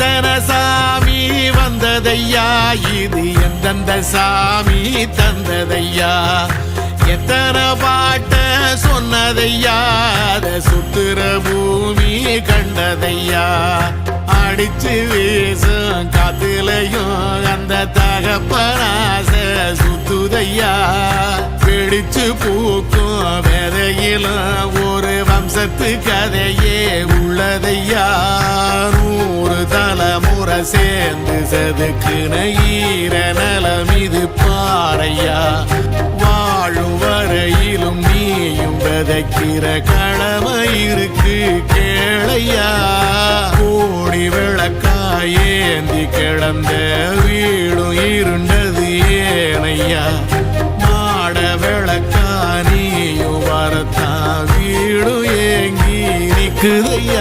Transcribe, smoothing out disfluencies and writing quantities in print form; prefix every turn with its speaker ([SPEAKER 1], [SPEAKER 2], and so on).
[SPEAKER 1] எத்தனை சாமி வந்ததையா, இது எந்தெந்த சாமி தந்ததையா, எத்தனை பாட்ட சொன்னதையா, அத சுத்துற பூமி கண்டதையா, அடிச்சு வீசும் காத்துலையும் அந்த தகப்பனாச சுத்துதையா, பிடிச்சு பூக்கும் விதையிலும் ஒரு வம்சத்து கதையே உள்ளதையா, 100 தலைமுறை சேர்ந்து செதுக்குன ஈர நலம் இது பாறையா, வாழும் வரையிலும் நீயும் விதைக்கிற கடமை இருக்கு கேளையா, கோடி விளக்காயேந்தி கிடந்த வீடும் இருண்டது ஏனையா, மாட விளக்கா நீயும் வரத்தான் வீடும் ஏங்கி நிக்குதையா.